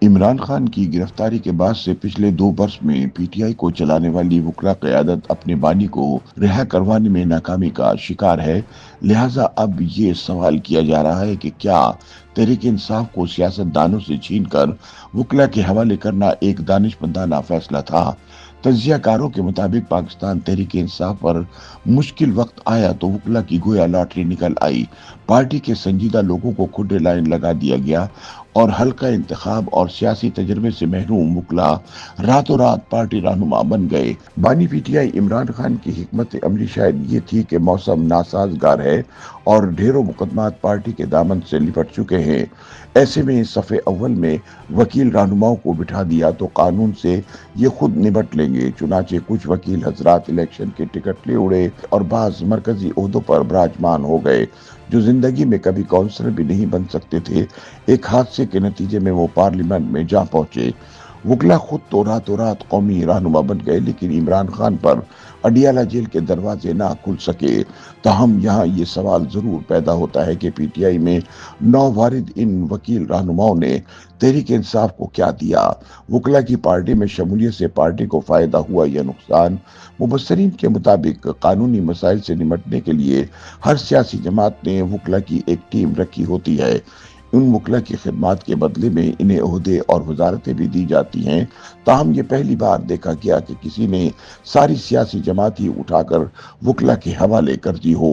عمران خان کی گرفتاری کے بعد سے پچھلے 2 برس میں پی ٹی آئی کو چلانے والی وکلا قیادت اپنے بانی کو رہا کروانے میں ناکامی کا شکار ہے۔ لہٰذا اب یہ سوال کیا جا رہا ہے کہ کیا تحریک انصاف کو سیاست دانوں سے چھین کر وکلا کے حوالے کرنا ایک دانشمندانہ فیصلہ تھا۔ تجزیہ کاروں کے مطابق پاکستان تحریک انصاف پر مشکل وقت آیا تو وکلا کی گویا لاٹری نکل آئی۔ پارٹی کے سنجیدہ لوگوں کو کھڈے لائن لگا دیا گیا اور حلقہ انتخاب اور سیاسی تجربے سے محروم وکلا راتوں رات پارٹی رہنما بن گئے۔ بانی P T I Imran Khan کی حکمت عملی شاید یہ تھی کہ موسم ناسازگار ہے اور ڈھیروں مقدمات پارٹی کے دامن سے لپٹ چکے ہیں۔ ایسے میں صف اول میں وکیل رہنماؤں کو بٹھا دیا تو قانون سے یہ خود نمٹ لیں گے۔ چنانچہ کچھ وکیل حضرات الیکشن کے ٹکٹ لے اڑے اور بعض مرکزی عہدوں پر براجمان ہو گئے جو زندگی میں کبھی کونسلر بھی نہیں بن سکتے تھے۔ ایک حادثے کے نتیجے میں وہ پارلیمنٹ میں جا پہنچے۔ وکلا خود تو راتوں رات قومی رہنما بن گئے لیکن عمران خان پر اڈیالہ جیل کے دروازے نہ کھل سکے۔ تاہم یہاں یہ سوال ضرور پیدا ہوتا ہے کہ پی ٹی آئی میں نووارد ان وکیل رہنماؤں نے تحریک انصاف کو کیا دیا؟ وکلا کی پارٹی میں شمولیت سے پارٹی کو فائدہ ہوا یا نقصان؟ مبصرین کے مطابق قانونی مسائل سے نمٹنے کے لیے ہر سیاسی جماعت نے وکلا کی ایک ٹیم رکھی ہوتی ہے۔ ان وکلا کی خدمات کے بدلے میں انہیں عہدے اور وزارتیں بھی دی جاتی ہیں۔ تاہم یہ پہلی بار دیکھا گیا کہ کسی نے ساری سیاسی جماعت ہی اٹھا کر وکلا کے حوالے کر دی ہو۔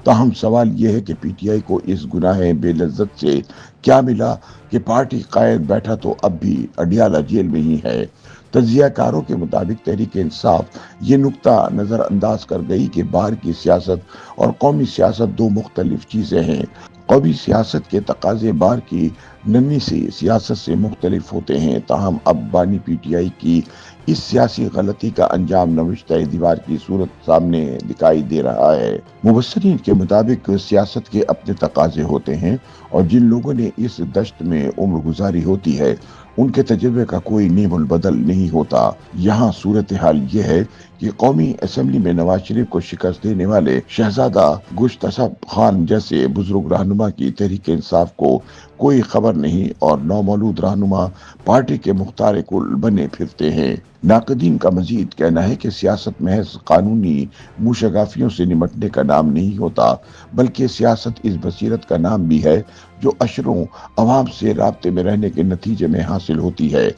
تاہم سوال یہ ہے کہ پی ٹی آئی کو اس گناہ بے لذت سے کیا ملا کہ پارٹی قائد بیٹھا تو اب بھی اڈیالہ جیل میں ہی ہے۔ تجزیہ کاروں کے مطابق تحریک انصاف یہ نقطہ نظر انداز کر گئی کہ باہر کی سیاست اور قومی سیاست دو مختلف چیزیں ہیں۔ قومی سیاست کے تقاضے باہر کی ننھی سی سیاست سے مختلف ہوتے ہیں۔ تاہم اب بانی پی ٹی آئی کی اس سیاسی غلطی کا انجام نوشتہ دیوار کی صورت سامنے دکھائی دے رہا ہے۔ مبصرین کے مطابق سیاست کے اپنے تقاضے ہوتے ہیں اور جن لوگوں نے اس دشت میں عمر گزاری ہوتی ہے ان کے تجربے کا کوئی نیم البدل نہیں ہوتا۔ یہاں صورتحال یہ ہے کہ قومی اسمبلی میں نواز شریف کو شکست دینے والے شہزادہ گشتاسپ خان جیسے بزرگ رہنما کی تحریک انصاف کو کوئی خبر نہیں اور نومولود رہنما پارٹی کے مختار کل بنے پھرتے ہیں۔ ناقدین کا مزید کہنا ہے کہ سیاست محض قانونی موشگافیوں سے نمٹنے کا نام نہیں ہوتا بلکہ سیاست اس بصیرت کا نام بھی ہے جو اشروں عوام سے رابطے میں رہنے کے نتیجے میں حاصل ہوتی ہے۔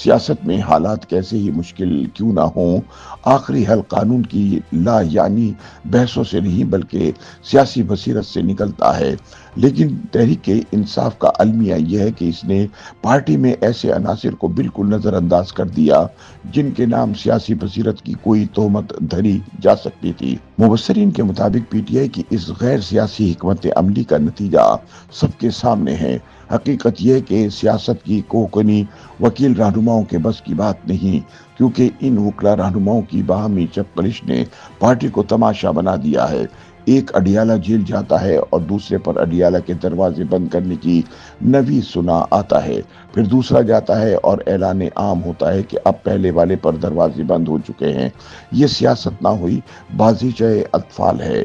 سیاست میں حالات کیسے ہی مشکل کیوں نہ ہوں، آخری حل قانون کی لا یعنی بحثوں سے نہیں بلکہ سیاسی بصیرت سے نکلتا ہے۔ لیکن تحریک انصاف کا المیہ یہ ہے کہ اس نے پارٹی میں ایسے عناصر کو بالکل نظر انداز کر دیا جن کے نام سیاسی بصیرت کی کوئی تہمت دھری جا سکتی تھی۔ مبصرین کے مطابق پی ٹی آئی کی اس غیر سیاسی حکمت عملی کا نتیجہ سب کے سامنے ہے۔ حقیقت یہ کہ سیاست کی کوکنی وکیل رہنماؤں کے بس کی بات نہیں کیونکہ ان وکلا رہنماؤں کی باہمی چپقلش نے پارٹی کو تماشا بنا دیا ہے۔ ایک اڈیالہ جیل جاتا ہے اور دوسرے پر اڈیالہ کے دروازے بند کرنے کی نوی سنا آتا ہے، پھر دوسرا جاتا ہے اور اعلان عام ہوتا ہے کہ اب پہلے والے پر دروازے بند ہو چکے ہیں۔ یہ سیاست نہ ہوئی بازیچہ اطفال ہے۔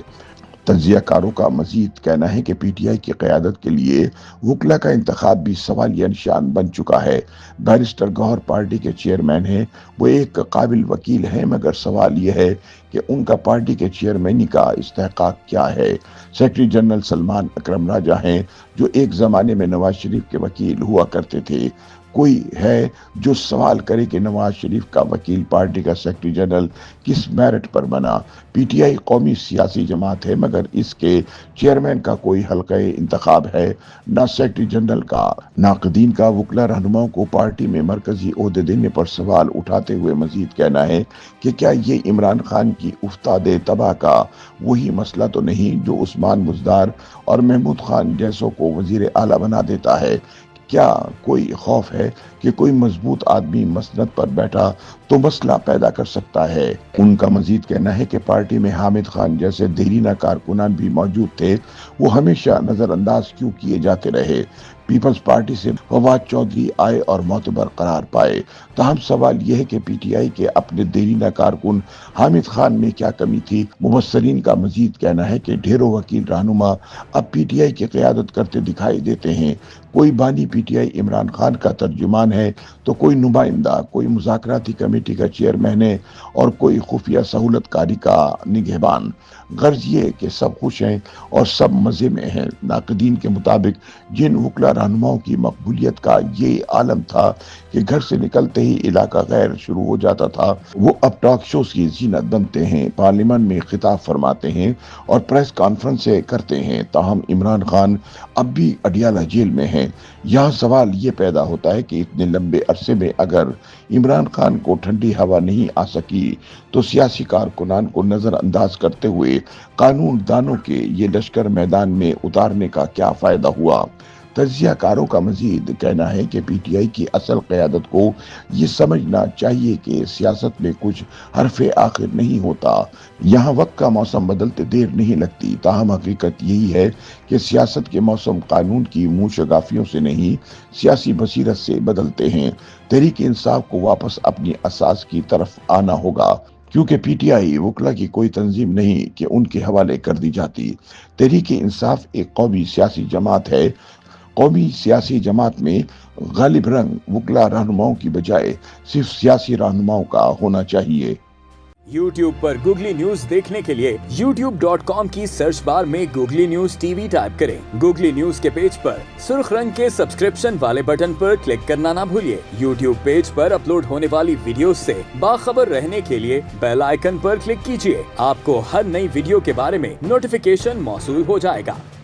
تجزیہ کاروں کا مزید کہنا ہے کہ پی ٹی آئی کی قیادت کے لیے وکلا کا انتخاب بھی سوالیہ نشان بن چکا ہے۔ بیرسٹر گوہر پارٹی کے چیئرمین ہیں، وہ ایک قابل وکیل ہیں مگر سوال یہ ہے کہ ان کا پارٹی کے چیئرمینی کا استحقاق کیا ہے۔ سیکرٹری جنرل سلمان اکرم راجہ ہیں جو ایک زمانے میں نواز شریف کے وکیل ہوا کرتے تھے۔ کوئی ہے جو سوال کرے کہ نواز شریف کا وکیل پارٹی کا سیکرٹری جنرل کس میرٹ پر بنا؟ پی ٹی آئی قومی سیاسی جماعت ہے مگر اس کے چیئرمین کا کوئی حلقہ انتخاب ہے نہ سیکرٹری جنرل کا۔ ناقدین کا وکلا رہنماؤں کو پارٹی میں مرکزی عہدے دینے پر سوال اٹھاتے ہوئے مزید کہنا ہے کہ کیا یہ عمران خان کی افتاد تباہ کا وہی مسئلہ تو نہیں جو عثمان بزدار اور محمود خان جیسوں کو وزیر اعلیٰ بنا دیتا ہے؟ کیا کوئی خوف ہے کہ کوئی مضبوط آدمی مسند پر بیٹھا تو مسئلہ پیدا کر سکتا ہے؟ ان کا مزید کہنا ہے کہ پارٹی میں حامد خان جیسے دیرینہ کارکنان بھی موجود تھے، وہ ہمیشہ نظر انداز کیوں کیے جاتے رہے؟ پیپلز پارٹی سے فواد چودھری آئے اور معتبر قرار پائے۔ تاہم سوال یہ ہے کہ پی ٹی آئی کے اپنے دیرینہ کارکن حامد خان میں کیا کمی تھی؟ مبصرین کا مزید کہنا ہے کہ ڈھیروں وکیل رہنما اب پی ٹی آئی کی قیادت کرتے دکھائی دیتے ہیں۔ کوئی بانی P T I Imran Khan کا ترجمان ہے تو کوئی نمائندہ، کوئی مذاکراتی کمیٹی کا چیئرمین ہے اور کوئی خفیہ سہولت کاری کا نگہبان۔ غرض یہ کہ سب خوش ہیں اور سب مزے میں ہیں۔ ناقدین کے مطابق جن وکلا رہنماؤں کی مقبولیت کا یہ عالم تھا کہ گھر سے نکلتے ہی علاقہ غیر شروع ہو جاتا تھا، وہ اب ٹاک شوز کی زینت بنتے ہیں، پارلیمان میں خطاب فرماتے ہیں اور پریس کانفرنسیں کرتے ہیں۔ تاہم عمران خان اب بھی اڈیالہ جیل میں ہیں۔ یہاں سوال یہ پیدا ہوتا ہے کہ اتنے لمبے عرصے میں اگر عمران خان کو ٹھنڈی ہوا نہیں آ سکی تو سیاسی کارکنان کو نظر انداز کرتے ہوئے قانون دانوں کے یہ لشکر میدان میں اتارنے کا کیا فائدہ ہوا؟ تجزیہ کاروں کا مزید کہنا ہے کہ پی ٹی آئی کی اصل قیادت کو یہ سمجھنا چاہیے کہ سیاست میں کچھ حرف آخر نہیں ہوتا۔ یہاں وقت کا موسم بدلتے دیر نہیں لگتی۔ تاہم حقیقت یہی ہے کہ سیاست کے موسم قانون کی منہ شگافیوں سے نہیں، سیاسی بصیرت سے بدلتے ہیں۔ تحریک انصاف کو واپس اپنی اساس کی طرف آنا ہوگا، کیونکہ پی ٹی آئی وکلا کی کوئی تنظیم نہیں کہ ان کے حوالے کر دی جاتی۔ تحریک انصاف ایک قومی سیاسی جماعت ہے۔ قومی سیاسی جماعت میں غالب رنگ وکلا رہنماؤں کی بجائے صرف سیاسی رہنماؤں کا ہونا چاہیے۔ یوٹیوب پر گوگلی نیوز دیکھنے کے لیے youtube.com کی سرچ بار میں googly news T V type کریں۔ گوگلی نیوز کے پیج پر سرخ رنگ کے سبسکرپشن والے بٹن پر کلک کرنا نہ بھولیے۔ یوٹیوب پیج پر اپلوڈ ہونے والی ویڈیوز سے باخبر رہنے کے لیے بیل آئیکن پر کلک کیجیے۔ آپ کو ہر نئی ویڈیو کے بارے میں نوٹیفیکیشن موصول ہو جائے گا۔